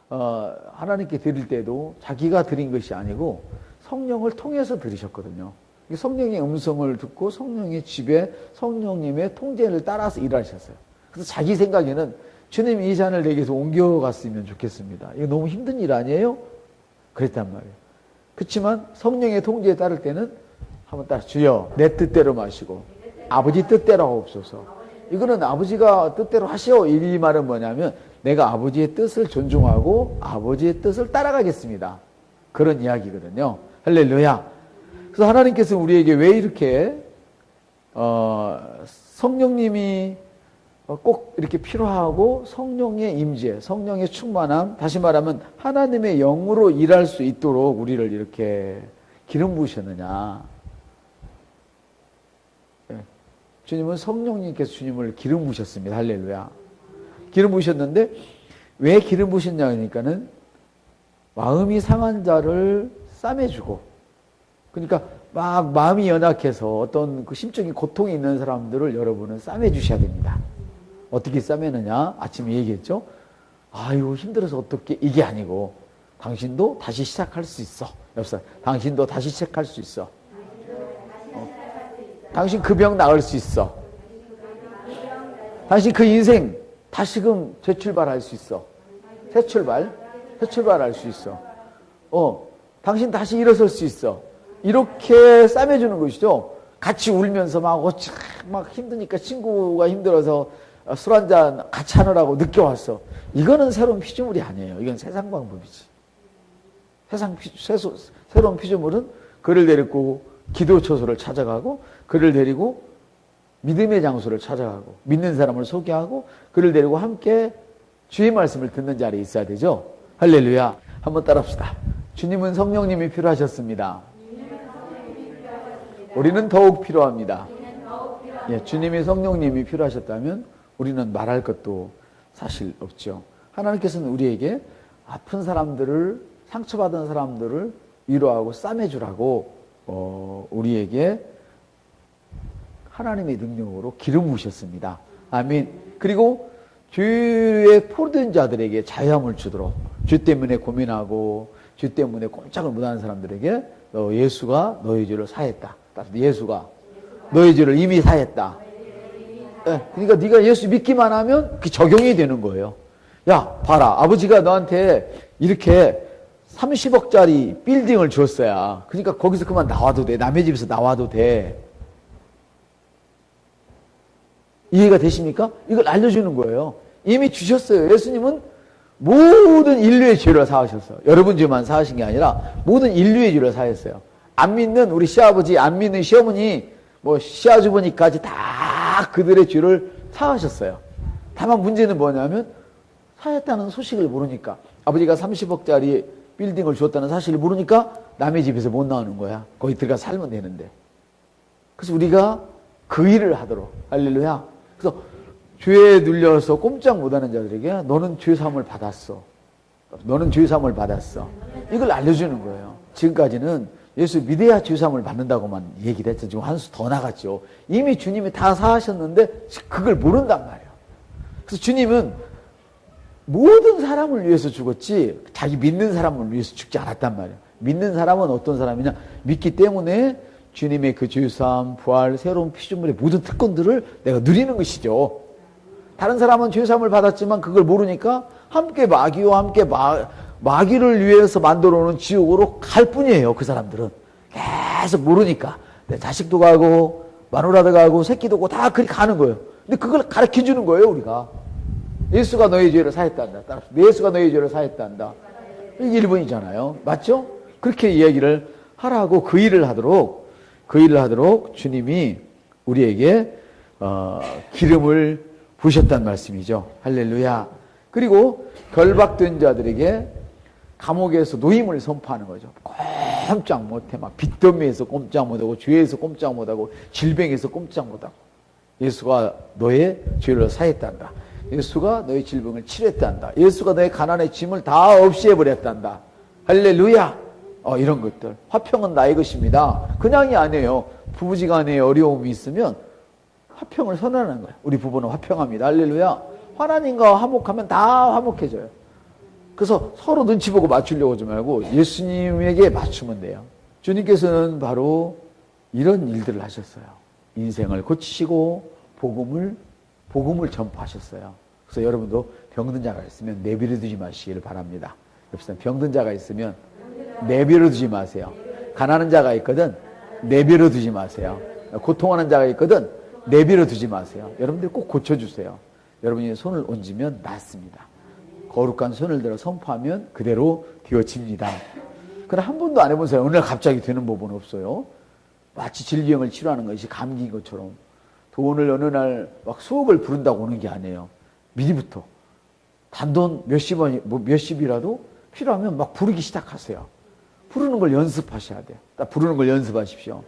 하나님께 드릴 때도 자기가 드린 것이 아니고 성령을 통해서 드리셨거든요. 성령의 음성을 듣고 성령의 집에 성령님의 통제를 따라서 일하셨어요. 그래서 자기 생각에는 주님 이 잔을 내게서 옮겨갔으면 좋겠습니다. 이거 너무 힘든 일 아니에요? 그랬단 말이에요. 그렇지만 성령의 통제에 따를 때는 한번 따라 주여 내 뜻대로 마시고 아버지 뜻대로 하옵소서. 이거는 아버지가 뜻대로 하시오. 이 말은 뭐냐면 내가 아버지의 뜻을 존중하고 아버지의 뜻을 따라가겠습니다. 그런 이야기거든요. 할렐루야. 그래서 하나님께서 우리에게 왜 이렇게 성령님이 꼭 이렇게 필요하고 성령의 임재, 성령의 충만함, 다시 말하면 하나님의 영으로 일할 수 있도록 우리를 이렇게 기름 부으셨느냐. 주님은 성령님께서 주님을 기름 부으셨습니다. 할렐루야. 기름 부으셨는데 왜 기름 부으셨냐 하니까는 마음이 상한 자를 싸매주고, 그러니까 막 마음이 연약해서 어떤 그 심적인 고통이 있는 사람들을 여러분은 싸매 주셔야 됩니다. 어떻게 싸매느냐? 아침에 얘기했죠? 아유 힘들어서 어떻게, 이게 아니고 당신도 다시 시작할 수 있어. 옆사 당신도 다시 시작할 수 있어. 당신 그 병 나을 수 있어. 당신 그 인생 다시금 재출발할 수 있어. 새 출발할 수 있어. 당신 다시 일어설 수 있어. 이렇게 싸매주는 것이죠. 같이 울면서 막 힘드니까 친구가 힘들어서 술 한잔 같이 하느라고 늦게 왔어. 이거는 새로운 피조물이 아니에요. 이건 세상 방법이지. 새로운 피조물은 그를 데리고 기도 처소를 찾아가고, 그를 데리고 믿음의 장소를 찾아가고, 믿는 사람을 소개하고, 그를 데리고 함께 주의 말씀을 듣는 자리에 있어야 되죠. 할렐루야. 한번 따라합시다. 주님은 성령님이 필요하셨습니다. 우리는 더욱 필요합니다. 예, 주님이 성령님이 필요하셨다면 우리는 말할 것도 사실 없죠. 하나님께서는 우리에게 아픈 사람들을, 상처받은 사람들을 위로하고 싸매주라고 우리에게 하나님의 능력으로 기름 부으셨습니다. 아멘. 그리고 주의 포로된 자들에게 자유함을 주도록, 주 때문에 고민하고 주 때문에 꼼짝을 못하는 사람들에게 예수가 너희 죄를 사했다. 예수가 너희 죄를 이미 사했다. 그러니까 네가 예수 믿기만 하면 그게 적용이 되는 거예요. 야 봐라, 아버지가 너한테 이렇게 30억짜리 빌딩을 줬어야. 그러니까 거기서 그만 나와도 돼. 남의 집에서 나와도 돼. 이해가 되십니까? 이걸 알려주는 거예요. 이미 주셨어요. 예수님은 모든 인류의 죄를 사하셨어요. 여러분 죄만 사하신 게 아니라 모든 인류의 죄를 사했어요. 안 믿는 우리 시아버지, 안 믿는 시어머니, 시아주버니까지 다 그들의 죄를 사하셨어요. 다만 문제는 뭐냐면 사했다는 소식을 모르니까, 아버지가 30억짜리 빌딩을 줬다는 사실을 모르니까 남의 집에서 못 나오는 거야. 거기 들어가 살면 되는데. 그래서 우리가 그 일을 하도록. 할렐루야. 그래서 죄에 눌려서 꼼짝 못하는 자들에게 너는 죄사함을 받았어. 너는 죄사함을 받았어. 이걸 알려주는 거예요. 지금까지는 예수 믿어야 죄사함을 받는다고만 얘기를 했죠. 지금 한 수 더 나갔죠. 이미 주님이 다 사하셨는데 그걸 모른단 말이에요. 그래서 주님은 모든 사람을 위해서 죽었지 자기 믿는 사람을 위해서 죽지 않았단 말이에요. 믿는 사람은 어떤 사람이냐? 믿기 때문에 주님의 그 죄사함, 부활, 새로운 피조물의 모든 특권들을 내가 누리는 것이죠. 다른 사람은 죄사함을 받았지만 그걸 모르니까 함께 마귀와 함께 마귀를 위해서 만들어 놓은 지옥으로 갈 뿐이에요. 그 사람들은 계속 모르니까 내 자식도 가고 마누라도 가고 새끼도 가고 다 그렇게 가는 거예요. 근데 그걸 가르쳐 주는 거예요. 우리가 예수가 너의 죄를 사했단다. 예수가 너의 죄를 사했단다. 이게 1번이잖아요. 맞죠? 그렇게 이야기를 하라고, 그 일을 하도록 주님이 우리에게 기름을 부으셨단 말씀이죠. 할렐루야. 그리고 결박된 자들에게 감옥에서 노임을 선포하는 거죠. 꼼짝 못해. 막 빚더미에서 꼼짝 못하고, 죄에서 꼼짝 못하고, 질병에서 꼼짝 못하고. 예수가 너의 죄를 사했단다. 예수가 너의 질병을 치료했단다. 예수가 너의 가난의 짐을 다 없애버렸단다. 할렐루야. 이런 것들. 화평은 나의 것입니다. 그냥이 아니에요. 부부지간에 어려움이 있으면 화평을 선언하는 거예요. 우리 부부는 화평합니다. 할렐루야. 하나님과 화목하면 다 화목해져요. 그래서 서로 눈치 보고 맞추려고 하지 말고 예수님에게 맞추면 돼요. 주님께서는 바로 이런 일들을 하셨어요. 인생을 고치시고 복음을 전파하셨어요. 그래서 여러분도 병든 자가 있으면 내버려 두지 마시기를 바랍니다. 옆에서 병든 자가 있으면 내버려 두지 마세요. 가난한 자가 있거든 내버려 두지 마세요. 고통하는 자가 있거든 내버려 두지 마세요. 여러분들 꼭 고쳐주세요. 여러분이 손을 얹으면 낫습니다. 거룩한 손을 들어 선포하면 그대로 되어집니다. 그러나 한 번도 안 해본 사람 오늘 갑자기 되는 법은 없어요. 마치 질병을 치료하는 것이 감기인 것처럼 돈을 어느 날 막 수억을 부른다고 오는 게 아니에요. 미리부터 단돈 몇십이라도 필요하면 막 부르기 시작하세요. 부르는 걸 연습하셔야 돼요. 부르는 걸 연습하십시오.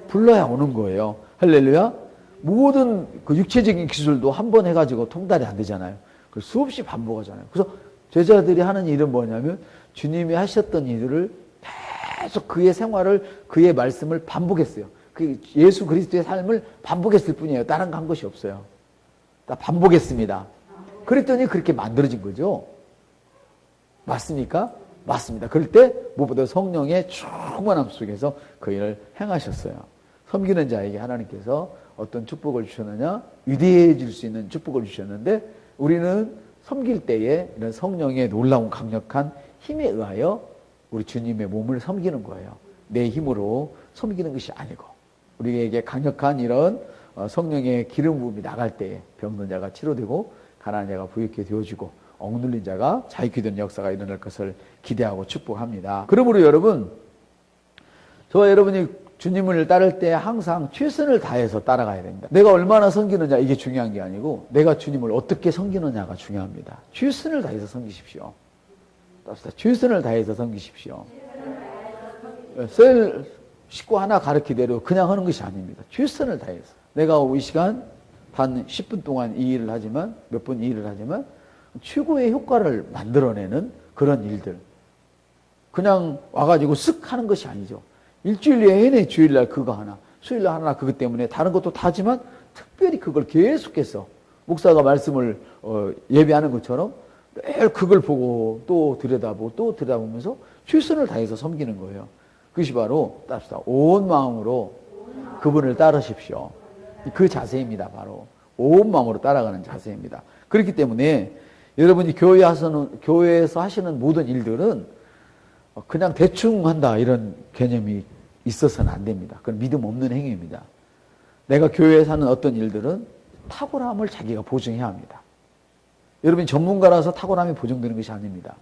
불러야 오는 거예요. 할렐루야. 모든 그 육체적인 기술도 한 번 해가지고 통달이 안 되잖아요. 그걸 수없이 반복하잖아요. 그래서 제자들이 하는 일은 뭐냐면 주님이 하셨던 일들을 계속 그의 생활을 그의 말씀을 반복했어요. 그 예수 그리스도의 삶을 반복했을 뿐이에요. 다른 거 한 것이 없어요. 다 반복했습니다. 그랬더니 그렇게 만들어진 거죠. 맞습니까? 맞습니다. 그럴 때 무엇보다 성령의 충만함 속에서 그 일을 행하셨어요. 섬기는 자에게 하나님께서 어떤 축복을 주셨느냐? 위대해질 수 있는 축복을 주셨는데 우리는 섬길 때에 이런 성령의 놀라운 강력한 힘에 의하여 우리 주님의 몸을 섬기는 거예요. 내 힘으로 섬기는 것이 아니고 우리에게 강력한 이런 성령의 기름 부음이 나갈 때에 병든 자가 치료되고 가난한 자가 부유케 되어지고 억눌린 자가 자유케 되는 역사가 일어날 것을 기대하고 축복합니다. 그러므로 여러분, 저와 여러분이 주님을 따를 때 항상 최선을 다해서 따라가야 됩니다. 내가 얼마나 섬기느냐 이게 중요한 게 아니고 내가 주님을 어떻게 섬기느냐가 중요합니다. 최선을 다해서 섬기십시오. 최선을 다해서 섬기십시오. 셀 식구 하나 가르치대로 그냥 하는 것이 아닙니다. 최선을 다해서. 내가 이 시간 단 10분 동안 이 일을 하지만 몇 분 이 일을 하지만 최고의 효과를 만들어내는 그런 일들. 그냥 와가지고 쓱 하는 것이 아니죠. 일주일 내내 주일날 그거 하나, 수요일날 하나 그것 때문에 다른 것도 다 하지만 특별히 그걸 계속해서 목사가 말씀을 예배하는 것처럼 매일 그걸 보고 또 들여다보고 또 들여다보면서 최선을 다해서 섬기는 거예요. 그것이 바로 따릅시다. 온 마음으로 그분을 따르십시오. 그 자세입니다. 바로 온 마음으로 따라가는 자세입니다. 그렇기 때문에 여러분이 교회에서 하시는 모든 일들은 그냥 대충 한다 이런 개념이 있어서는 안 됩니다. 그건 믿음 없는 행위입니다. 내가 교회에서 하는 어떤 일들은 탁월함을 자기가 보증해야 합니다. 여러분이 전문가라서 탁월함이 보증되는 것이 아닙니다.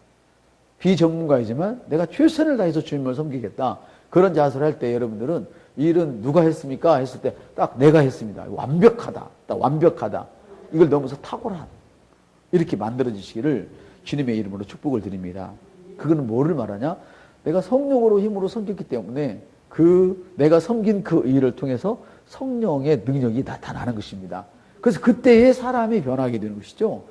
비전문가이지만 내가 최선을 다해서 주님을 섬기겠다. 그런 자세를 할 때 여러분들은 이 일은 누가 했습니까? 했을 때 딱 내가 했습니다. 완벽하다. 딱 완벽하다. 이걸 넘어서 탁월한. 이렇게 만들어지시기를 주님의 이름으로 축복을 드립니다. 그거는 뭐를 말하냐? 내가 성령으로 힘으로 섬겼기 때문에 내가 섬긴 그 일을 통해서 성령의 능력이 나타나는 것입니다. 그래서 그때의 사람이 변하게 되는 것이죠.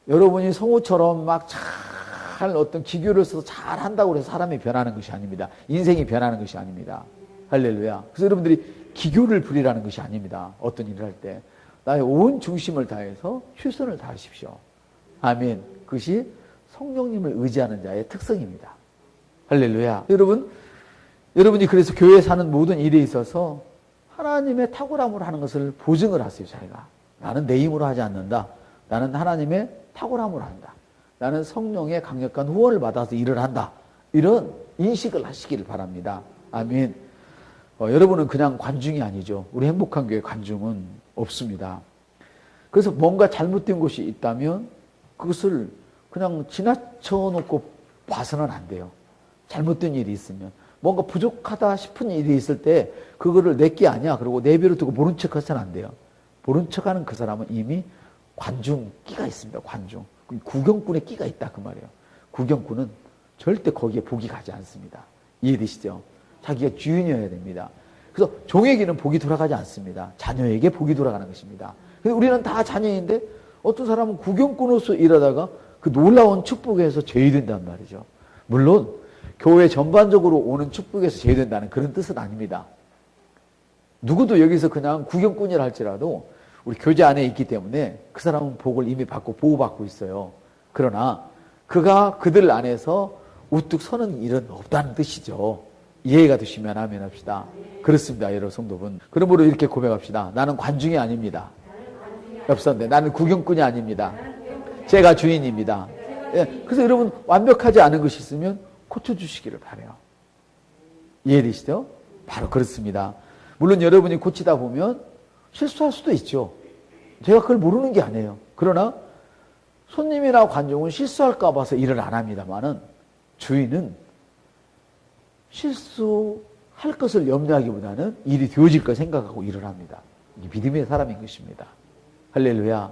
여러분이 성우처럼 막 잘 어떤 기교를 써서 잘 한다고 해서 사람이 변하는 것이 아닙니다. 인생이 변하는 것이 아닙니다. 할렐루야. 그래서 여러분들이 기교를 부리라는 것이 아닙니다. 어떤 일을 할 때. 나의 온 중심을 다해서 최선을 다하십시오. 아멘. 그것이 성령님을 의지하는 자의 특성입니다. 할렐루야. 여러분이 그래서 교회에 사는 모든 일에 있어서 하나님의 탁월함으로 하는 것을 보증을 하세요. 자기가. 나는 내 힘으로 하지 않는다. 나는 하나님의 탁월함으로 한다. 나는 성령의 강력한 후원을 받아서 일을 한다. 이런 인식을 하시기를 바랍니다. 아멘. 여러분은 그냥 관중이 아니죠. 우리 행복한 교회 관중은 없습니다. 그래서 뭔가 잘못된 것이 있다면 그것을 그냥 지나쳐 놓고 봐서는 안 돼요. 잘못된 일이 있으면. 뭔가 부족하다 싶은 일이 있을 때 그거를 내게 아니야. 그리고 내비를 두고 모른 척 해서는 안 돼요. 모른 척하는 그 사람은 이미 관중 끼가 있습니다. 관중. 구경꾼의 끼가 있다 그 말이에요. 구경꾼은 절대 거기에 복이 가지 않습니다. 이해되시죠? 자기가 주인이어야 됩니다. 그래서 종에게는 복이 돌아가지 않습니다. 자녀에게 복이 돌아가는 것입니다. 근데 우리는 다 자녀인데 어떤 사람은 구경꾼으로서 일하다가 그 놀라운 축복에서 제외된단 말이죠. 물론 교회 전반적으로 오는 축복에서 제외된다는 그런 뜻은 아닙니다. 누구도 여기서 그냥 구경꾼이라 할지라도 우리 교제 안에 있기 때문에 그 사람은 복을 이미 받고 보호받고 있어요. 그러나 그가 그들 안에서 우뚝 서는 일은 없다는 뜻이죠. 이해가 되시면 아멘 합시다. 그렇습니다, 여러분 성도분. 그러므로 이렇게 고백합시다. 나는 관중이 아닙니다. 옆선데 나는 구경꾼이 아닙니다. 제가 주인입니다. 예, 그래서 여러분 완벽하지 않은 것이 있으면 고쳐주시기를 바라요. 이해되시죠? 바로 그렇습니다. 물론 여러분이 고치다 보면 실수할 수도 있죠. 제가 그걸 모르는 게 아니에요. 그러나 손님이나 관중은 실수할까 봐서 일을 안 합니다만은 주인은 실수할 것을 염려하기보다는 일이 되어질 걸 생각하고 일을 합니다. 이게 믿음의 사람인 것입니다. 할렐루야.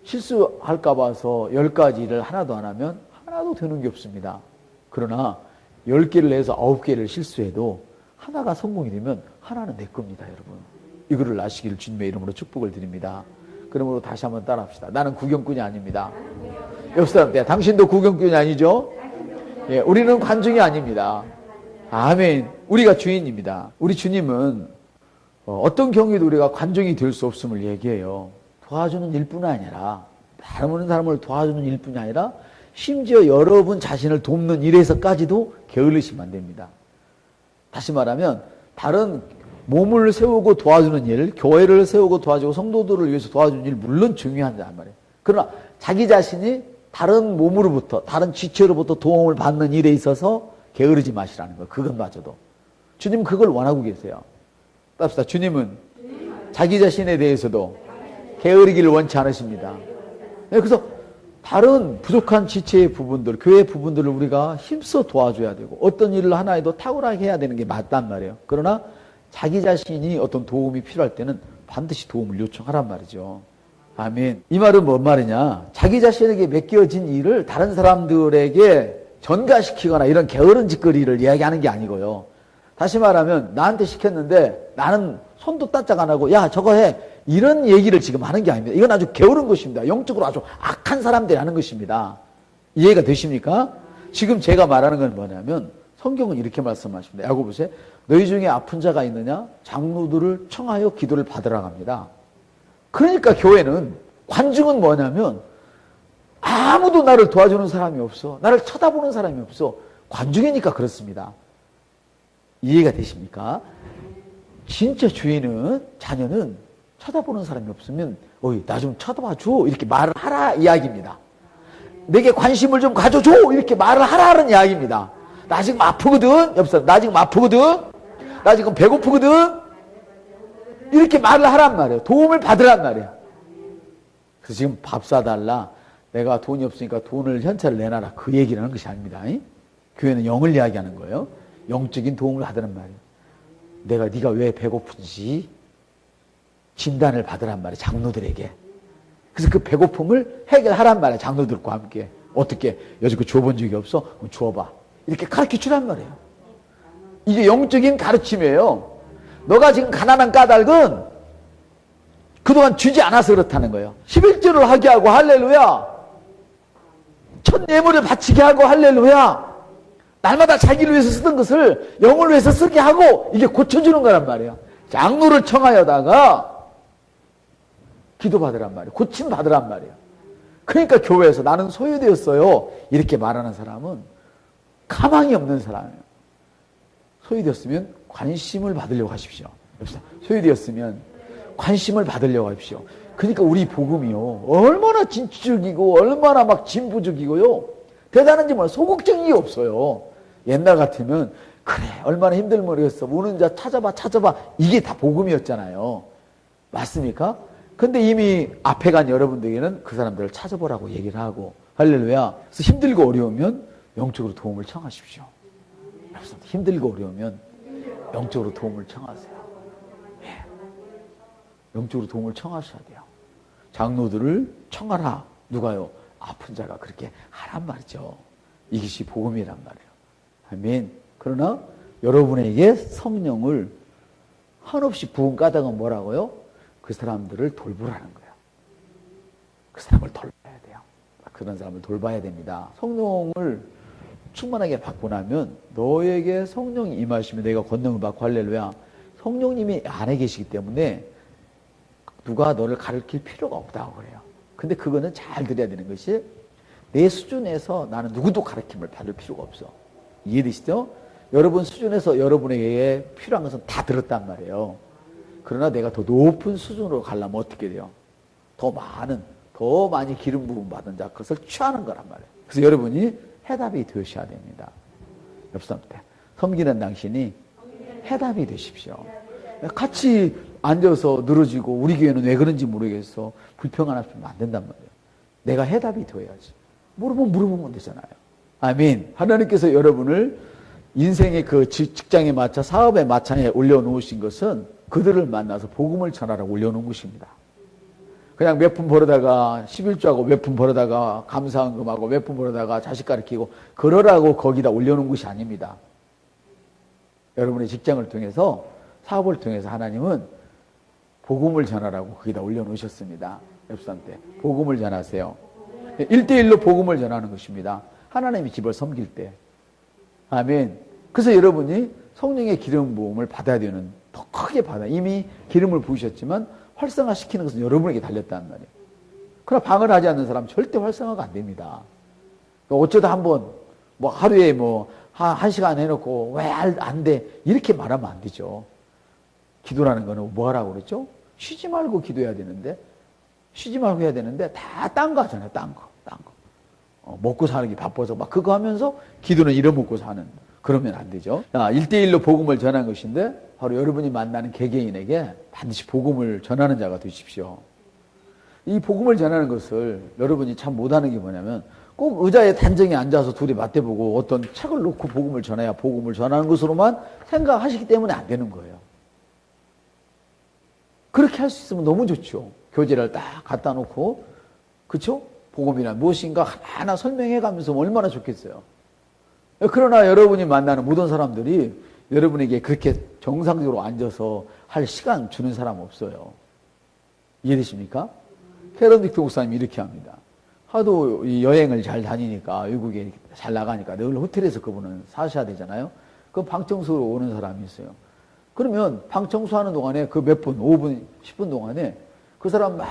실수할까 봐서 10가지 일을 하나도 안 하면 하나도 되는 게 없습니다. 그러나 10개를 해서 9개를 실수해도 하나가 성공이 되면 하나는 내 겁니다, 여러분. 이거를 아시기를 주님의 이름으로 축복을 드립니다. 그러므로 다시 한번 따라합시다. 나는 구경꾼이 아닙니다. 옆 사람한테 당신도 구경꾼이 아니죠? 예, 우리는 관중이 아닙니다. 아멘. 우리가 주인입니다. 우리 주님은 어떤 경우에도 우리가 관중이 될 수 없음을 얘기해요. 도와주는 일뿐 아니라 다른 사람을 도와주는 일뿐이 아니라 심지어 여러분 자신을 돕는 일에서까지도 게을르시면 안 됩니다. 다시 말하면 다른 몸을 세우고 도와주는 일, 교회를 세우고 도와주고 성도들을 위해서 도와주는 일 물론 중요하단 말이에요. 그러나 자기 자신이 다른 몸으로부터 다른 지체로부터 도움을 받는 일에 있어서 게으르지 마시라는 거예요. 그것마저도. 주님 그걸 원하고 계세요. 따릅시다. 주님은 자기 자신에 대해서도 게으르기를 원치 않으십니다. 그래서 다른 부족한 지체의 부분들, 교회 부분들을 우리가 힘써 도와줘야 되고 어떤 일을 하나 해도 탁월하게 해야 되는 게 맞단 말이에요. 그러나 자기 자신이 어떤 도움이 필요할 때는 반드시 도움을 요청하란 말이죠. 아멘. 이 말은 뭔 말이냐? 자기 자신에게 맡겨진 일을 다른 사람들에게 전가시키거나 이런 게으른 짓거리를 이야기하는 게 아니고요. 다시 말하면 나한테 시켰는데 나는 손도 따짝 안 하고 야 저거 해 이런 얘기를 지금 하는 게 아닙니다. 이건 아주 게으른 것입니다. 영적으로 아주 악한 사람들이 하는 것입니다. 이해가 되십니까? 지금 제가 말하는 건 뭐냐면 성경은 이렇게 말씀하십니다. 야고보서에 너희 중에 아픈 자가 있느냐? 장로들을 청하여 기도를 받으라고 합니다. 그러니까 교회는 관중은 뭐냐면 아무도 나를 도와주는 사람이 없어. 나를 쳐다보는 사람이 없어. 관중이니까 그렇습니다. 이해가 되십니까? 진짜 주인은 자녀는 쳐다보는 사람이 없으면 어이 나 좀 쳐다봐줘 이렇게 말을 하라 이야기입니다. 내게 관심을 좀 가져줘 이렇게 말을 하라는 이야기입니다. 나 지금 아프거든. 옆사람 나 지금 아프거든. 나 지금 배고프거든. 이렇게 말을 하란 말이에요. 도움을 받으란 말이에요. 그래서 지금 밥 사달라. 내가 돈이 없으니까 돈을 현찰을 내놔라. 그 얘기를 하는 것이 아닙니다. 교회는 영을 이야기하는 거예요. 영적인 도움을 하라는 말이에요. 네가 왜 배고픈지 진단을 받으란 말이에요. 장로들에게. 그래서 그 배고픔을 해결하란 말이에요. 장로들과 함께. 어떻게? 여지껏 줘본 적이 없어? 그럼 줘봐. 이렇게 가르쳐주란 말이에요. 이게 영적인 가르침이에요. 너가 지금 가난한 까닭은 그동안 주지 않아서 그렇다는 거예요. 11조를 하게 하고 할렐루야. 첫 예물을 바치게 하고 할렐루야. 날마다 자기를 위해서 쓰던 것을 영을 위해서 쓰게 하고 이게 고쳐주는 거란 말이에요. 장로를 청하여다가 기도받으란 말이에요. 고침받으란 말이에요. 그러니까 교회에서 나는 소유되었어요. 이렇게 말하는 사람은 가망이 없는 사람이에요. 소유되었으면 관심을 받으려고 하십시오. 소유되었으면 관심을 받으려고 하십시오. 그러니까 우리 복음이요. 얼마나 진취적이고 얼마나 막 진보적이고요. 대단한지 몰라. 소극적인 게 없어요. 옛날 같으면 그래 얼마나 힘들면 모르겠어. 우는 자 찾아봐. 이게 다 복음이었잖아요. 맞습니까? 근데 이미 앞에 간 여러분들에게는 그 사람들을 찾아보라고 얘기를 하고 할렐루야. 그래서 힘들고 어려우면 영적으로 도움을 청하십시오. 힘들고 어려우면 영적으로 도움을 청하세요. 예. 영적으로 도움을 청하셔야 돼요. 장로들을 청하라. 누가요? 아픈 자가 그렇게 하란 말이죠. 이것이 복음이란 말이에요. 아멘. 그러나 여러분에게 성령을 한없이 부은 까닭은 뭐라고요? 그 사람들을 돌보라는 거예요. 그 사람을 돌봐야 돼요. 그런 사람을 돌봐야 됩니다. 성령을 충만하게 받고 나면 너에게 성령이 임하시면 내가 권능을 받고 할렐루야. 성령님이 안에 계시기 때문에 누가 너를 가르칠 필요가 없다고 그래요. 근데 그거는 잘 들어야 되는 것이 내 수준에서 나는 누구도 가르침을 받을 필요가 없어. 이해되시죠? 여러분 수준에서 여러분에게 필요한 것은 다 들었단 말이에요. 그러나 내가 더 높은 수준으로 가려면 어떻게 돼요? 더 많이 기름 부음 받은 자, 그것을 취하는 거란 말이에요. 그래서 여러분이 해답이 되셔야 됩니다. 옆 사람한테 섬기는 당신이 해답이 되십시오. 같이 앉아서 늘어지고 우리 교회는 왜 그런지 모르겠어. 불평하시면 안 된단 말이에요. 내가 해답이 되어야지. 물어보면 되잖아요. 아멘. 하나님께서 여러분을 인생의 그 직장에 맞춰 사업의 마창에 올려놓으신 것은 그들을 만나서 복음을 전하라고 올려놓은 것입니다. 그냥 몇 푼 벌어다가 11조하고 몇 푼 벌어다가 감사헌금하고 몇 푼 벌어다가 자식 가르치고 그러라고 거기다 올려놓은 것이 아닙니다. 여러분의 직장을 통해서 사업을 통해서 하나님은 복음을 전하라고 거기다 올려놓으셨습니다. 옆사람한테 복음을 전하세요. 1대1로 복음을 전하는 것입니다. 하나님의 집을 섬길 때. 아멘. 그래서 여러분이 성령의 기름 부음을 받아야 되는, 더 크게 받아. 이미 기름을 부으셨지만 활성화시키는 것은 여러분에게 달렸다는 말이에요. 그러나 방을 하지 않는 사람 절대 활성화가 안 됩니다. 어쩌다 한번 하루에 한 시간 해놓고 왜 안 돼? 이렇게 말하면 안 되죠. 기도라는 거는 뭐 하라고 그랬죠? 쉬지 말고 기도해야 되는데, 쉬지 말고 해야 되는데 다 딴 거 하잖아요. 딴 거. 먹고 사는 게 바빠서 막 그거 하면서 기도는 잃어먹고 사는. 그러면 안 되죠. 1대1로 복음을 전한 것인데 바로 여러분이 만나는 개개인에게 반드시 복음을 전하는 자가 되십시오. 이 복음을 전하는 것을 여러분이 참 못하는 게 뭐냐면 꼭 의자에 단정히 앉아서 둘이 맞대보고 어떤 책을 놓고 복음을 전해야 복음을 전하는 것으로만 생각하시기 때문에 안 되는 거예요. 그렇게 할 수 있으면 너무 좋죠. 교재를 딱 갖다 놓고, 그쵸? 복음이란 무엇인가 하나하나 설명해 가면서 얼마나 좋겠어요. 그러나 여러분이 만나는 모든 사람들이 여러분에게 그렇게 정상적으로 앉아서 할 시간 주는 사람 없어요. 이해되십니까? 캐런 딕트 목사님이 이렇게 합니다. 하도 이 여행을 잘 다니니까, 외국에 잘 나가니까 늘 호텔에서 그분은 사셔야 되잖아요. 그 방 청소로 오는 사람이 있어요. 그러면 방 청소하는 동안에 그 몇 분, 5분, 10분 동안에 그 사람 막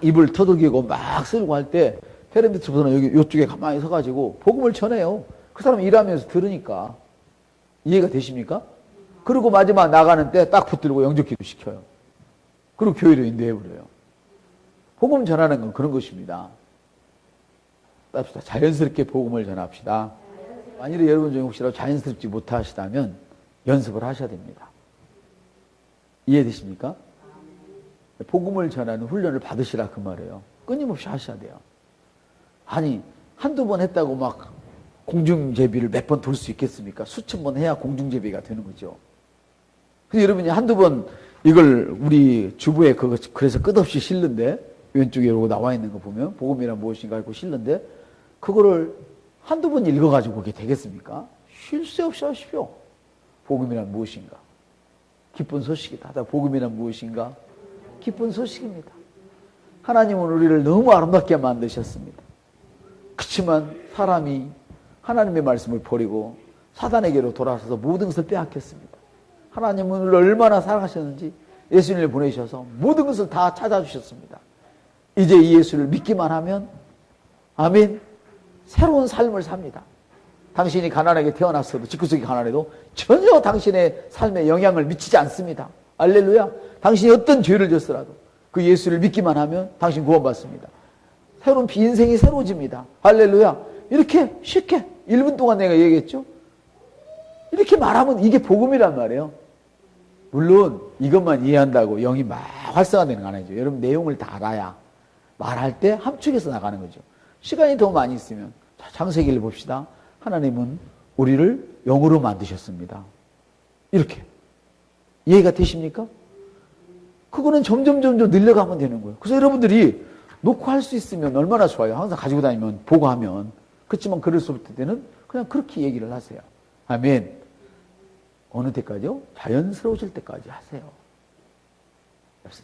입을 터득이고 막 쓸고 할 때 캐런 딕트 목사는 여기 이쪽에 가만히 서가지고 복음을 전해요. 그 사람 일하면서 들으니까. 이해가 되십니까? 그리고 마지막 나가는 때 딱 붙들고 영접기도 시켜요. 그리고 교회로 인도해버려요. 복음 전하는 건 그런 것입니다. 합시다. 자연스럽게 복음을 전합시다. 만일에 여러분 중에 혹시라도 자연스럽지 못하시다면 연습을 하셔야 됩니다. 이해되십니까? 복음을 전하는 훈련을 받으시라 그 말이에요. 끊임없이 하셔야 돼요. 아니 한두 번 했다고 막 공중제비를 몇 번 돌 수 있겠습니까? 수천 번 해야 공중제비가 되는 거죠. 그래서 여러분이 한두 번 이걸 우리 주부에 그래서 끝없이 실는데 왼쪽에 이러고 나와 있는 거 보면 복음이란 무엇인가 하고 실는데 그거를 한두 번 읽어가지고 그게 되겠습니까? 쉴 새 없이 하십시오. 복음이란 무엇인가? 기쁜 소식이다. 복음이란 무엇인가? 기쁜 소식입니다. 하나님은 우리를 너무 아름답게 만드셨습니다. 그렇지만 사람이 하나님의 말씀을 버리고 사단에게로 돌아서서 모든 것을 빼앗겼습니다. 하나님은 우리를 얼마나 사랑하셨는지 예수님을 보내셔서 모든 것을 다 찾아주셨습니다. 이제 이 예수를 믿기만 하면 아멘, 새로운 삶을 삽니다. 당신이 가난하게 태어났어도 집구석이 가난해도 전혀 당신의 삶에 영향을 미치지 않습니다. 할렐루야. 당신이 어떤 죄를 졌더라도 그 예수를 믿기만 하면 당신 구원받습니다. 새로운 인생이 새로워집니다. 할렐루야. 이렇게 쉽게 1분 동안 내가 얘기했죠. 이렇게 말하면 이게 복음이란 말이에요. 물론 이것만 이해한다고 영이 막 활성화되는 건 아니죠. 여러분 내용을 다 알아야 말할 때 함축해서 나가는 거죠. 시간이 더 많이 있으면 창세기를 봅시다. 하나님은 우리를 영으로 만드셨습니다. 이렇게 이해가 되십니까? 그거는 점점 늘려가면 되는 거예요. 그래서 여러분들이 놓고 할 수 있으면 얼마나 좋아요. 항상 가지고 다니면 보고 하면. 그렇지만 그럴 수 없을 때는 그냥 그렇게 얘기를 하세요. 아멘. 어느 때까지요? 자연스러워질 때까지 하세요.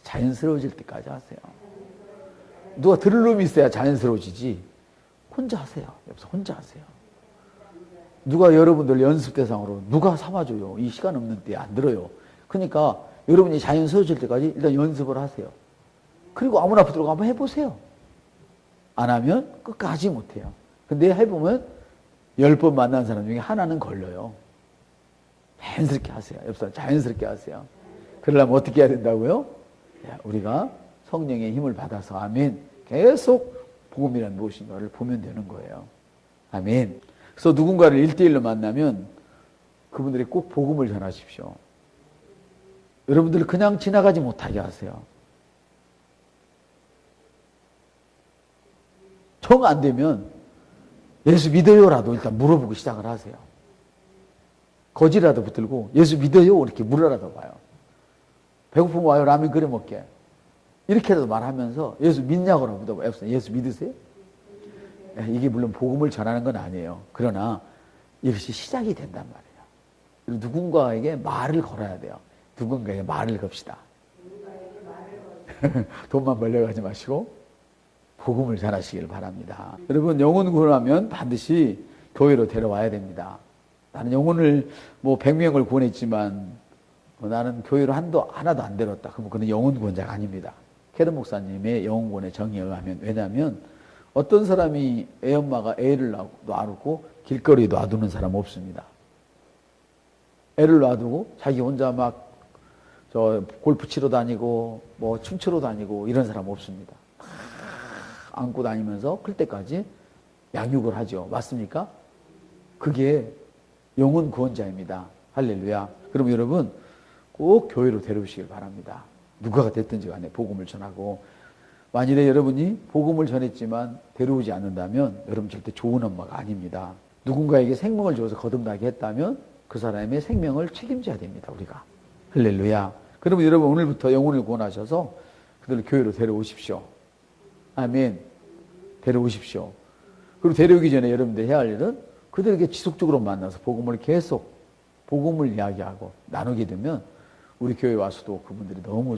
자연스러워질 때까지 하세요. 누가 들을 놈이 있어야 자연스러워지지. 혼자 하세요. 여기서 혼자 하세요. 누가 여러분들 연습 대상으로 누가 삼아줘요. 이 시간 없는 때 안 들어요. 그러니까 여러분이 자연스러워질 때까지 일단 연습을 하세요. 그리고 아무나 붙들고 한번 해보세요. 안 하면 끝까지 못해요. 근데 해보면 10번 만난 사람 중에 하나는 걸려요. 자연스럽게 하세요. 옆 사람 자연스럽게 하세요. 그러려면 어떻게 해야 된다고요? 우리가 성령의 힘을 받아서 아멘. 계속 복음이란 무엇인가를 보면 되는 거예요. 아멘. 그래서 누군가를 1대1로 만나면 그분들이 꼭 복음을 전하십시오. 여러분들 그냥 지나가지 못하게 하세요. 정 안 되면 예수 믿어요라도 일단 물어보고 시작을 하세요. 거지라도 붙들고 예수 믿어요? 이렇게 물어라도 봐요. 배고프면 와요. 라면 끓여 먹게. 이렇게라도 말하면서 예수 믿냐고 물어봐요. 예수 믿으세요? 이게 물론 복음을 전하는 건 아니에요. 그러나 이것이 시작이 된단 말이에요. 누군가에게 말을 걸어야 돼요. 누군가에게 말을 겁시다. 돈만 벌려가지 마시고 복음을 전하시길 바랍니다. 여러분 영혼 구원하면 반드시 교회로 데려와야 됩니다. 나는 영혼을 100명을 구원했지만 나는 교회로 하나도 안 데려왔다. 그럼 그는 영혼 구원자가 아닙니다. 캐런 목사님의 영혼 구원의 정의에 의하면, 왜냐하면 어떤 사람이 애 엄마가 애를 놔두고 길거리에 놔두는 사람 없습니다. 애를 놔두고 자기 혼자 막 골프 치러 다니고 춤추러 다니고 이런 사람 없습니다. 안고 다니면서 클 때까지 양육을 하죠. 맞습니까? 그게 영혼 구원자입니다. 할렐루야. 그럼 여러분 꼭 교회로 데려오시길 바랍니다. 누가가 됐든지 간에 복음을 전하고, 만일에 여러분이 복음을 전했지만 데려오지 않는다면 여러분 절대 좋은 엄마가 아닙니다. 누군가에게 생명을 줘서 거듭나게 했다면 그 사람의 생명을 책임져야 됩니다. 우리가. 할렐루야. 그러면 여러분 오늘부터 영혼을 구원하셔서 그들을 교회로 데려오십시오. 아멘. 데려오십시오. 그리고 데려오기 전에 여러분들 해야 할 일은 그들에게 지속적으로 만나서 복음을 이야기하고 나누게 되면 우리 교회 와서도 그분들이 너무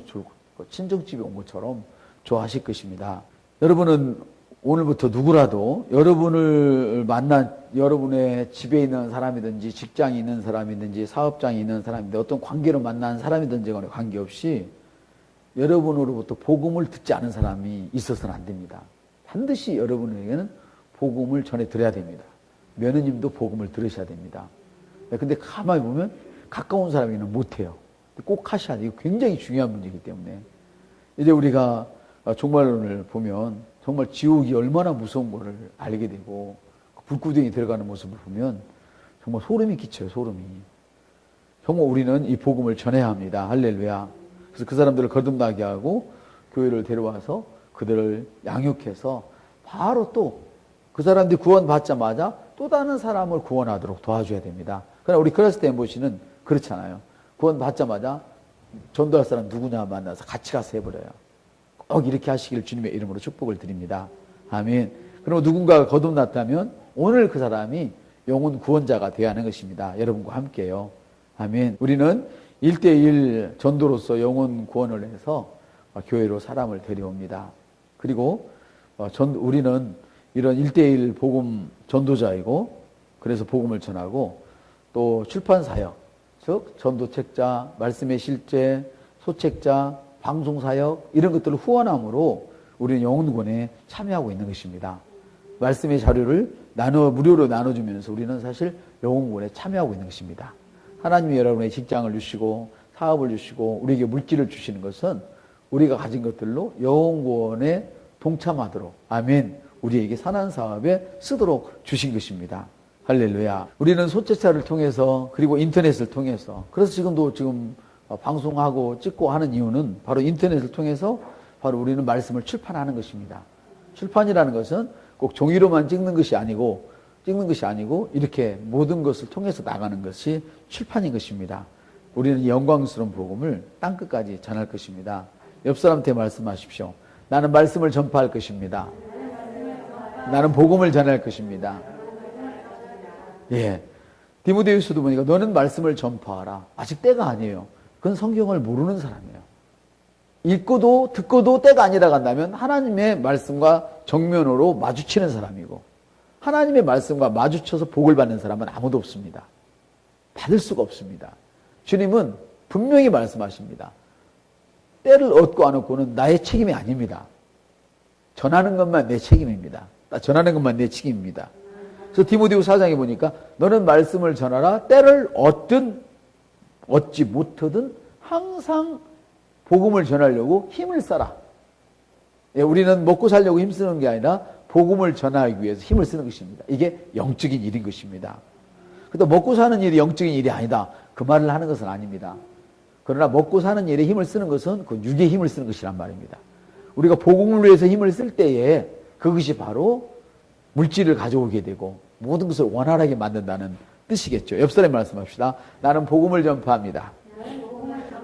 친정집에 온 것처럼 좋아하실 것입니다. 여러분은 오늘부터 누구라도 여러분을 만난 여러분의 집에 있는 사람이든지 직장에 있는 사람이든지 사업장에 있는 사람이든지 어떤 관계로 만난 사람이든지 간에 관계없이 여러분으로부터 복음을 듣지 않은 사람이 있어서는 안 됩니다. 반드시 여러분에게는 복음을 전해드려야 됩니다. 며느님도 복음을 들으셔야 됩니다. 근데 가만히 보면 가까운 사람에게는 못해요. 꼭 하셔야 돼요. 이거 굉장히 중요한 문제이기 때문에. 이제 우리가 종말론을 보면 정말 지옥이 얼마나 무서운 거를 알게 되고 불구덩이 들어가는 모습을 보면 정말 소름이 끼쳐요. 소름이. 정말 우리는 이 복음을 전해야 합니다. 할렐루야. 그래서 그 사람들을 거듭나게 하고 교회를 데려와서 그들을 양육해서 바로 또 그 사람들이 구원받자마자 또 다른 사람을 구원하도록 도와줘야 됩니다. 그러나 우리 크리스트 엠버시는 그렇잖아요. 구원받자마자 전도할 사람 누구냐 만나서 같이 가서 해버려요. 꼭 이렇게 하시길 주님의 이름으로 축복을 드립니다. 아멘. 그럼 누군가가 거듭났다면 오늘 그 사람이 영혼 구원자가 되어야 하는 것입니다. 여러분과 함께요. 아멘. 우리는 1대1 전도로서 영혼 구원을 해서 교회로 사람을 데려옵니다. 그리고 우리는 이런 1대1 복음 전도자이고, 그래서 복음을 전하고, 또 출판사역, 즉 전도책자, 말씀의 실제, 소책자, 방송사역 이런 것들을 후원함으로 우리는 영혼구원에 참여하고 있는 것입니다. 말씀의 자료를 무료로 나눠주면서 우리는 사실 영혼구원에 참여하고 있는 것입니다. 하나님이 여러분의 직장을 주시고 사업을 주시고 우리에게 물질을 주시는 것은 우리가 가진 것들로 영혼구원에 동참하도록, 아멘, 우리에게 선한 사업에 쓰도록 주신 것입니다. 할렐루야. 우리는 소책자를 통해서 그리고 인터넷을 통해서, 그래서 지금 방송하고 찍고 하는 이유는 바로 인터넷을 통해서 바로 우리는 말씀을 출판하는 것입니다. 출판이라는 것은 꼭 종이로만 찍는 것이 아니고 이렇게 모든 것을 통해서 나가는 것이 출판인 것입니다. 우리는 영광스러운 복음을 땅끝까지 전할 것입니다. 옆 사람한테 말씀하십시오. 나는 말씀을 전파할 것입니다. 나는 복음을 전할 것입니다. 예. 디모데후서도 보니까 너는 말씀을 전파하라. 아직 때가 아니에요. 그건 성경을 모르는 사람이에요. 읽고도 듣고도 때가 아니라 간다면 하나님의 말씀과 정면으로 마주치는 사람이고, 하나님의 말씀과 마주쳐서 복을 받는 사람은 아무도 없습니다. 받을 수가 없습니다. 주님은 분명히 말씀하십니다. 때를 얻고 안 얻고는 나의 책임이 아닙니다. 전하는 것만 내 책임입니다. 전하는 것만 내 책임입니다. 그래서 디모데후서 4장에 보니까 너는 말씀을 전하라. 때를 얻지 못하든 항상 복음을 전하려고 힘을 써라. 예, 우리는 먹고 살려고 힘쓰는 게 아니라 복음을 전하기 위해서 힘을 쓰는 것입니다. 이게 영적인 일인 것입니다. 근데 먹고 사는 일이 영적인 일이 아니다. 그 말을 하는 것은 아닙니다. 그러나 먹고 사는 일에 힘을 쓰는 것은 그 육의 힘을 쓰는 것이란 말입니다. 우리가 복음을 위해서 힘을 쓸 때에 그것이 바로 물질을 가져오게 되고 모든 것을 원활하게 만든다는 뜻이겠죠. 옆 사람이 말씀합시다. 나는 복음을 전파합니다.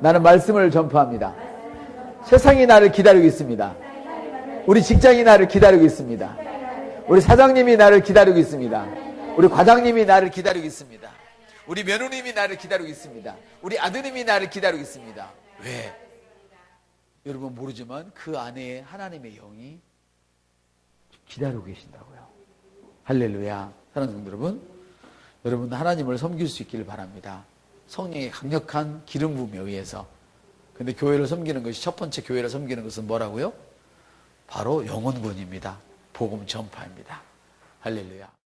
나는 말씀을 전파합니다. 세상이 나를 기다리고 있습니다. 우리 직장이 나를 기다리고 있습니다. 우리 사장님이 나를 기다리고 있습니다. 우리 과장님이 나를 기다리고 있습니다. 우리 며느님이 나를 기다리고 있습니다. 우리 아드님이 나를 기다리고 있습니다. 왜? 여러분 모르지만 그 안에 하나님의 영이 기다리고 계신다고요. 할렐루야. 사랑하는 성도 여러분, 여러분 하나님을 섬길 수 있기를 바랍니다. 성령의 강력한 기름 부음에 의해서. 근데 교회를 섬기는 것이, 첫 번째 교회를 섬기는 것은 뭐라고요? 바로 영혼군입니다. 복음 전파입니다. 할렐루야.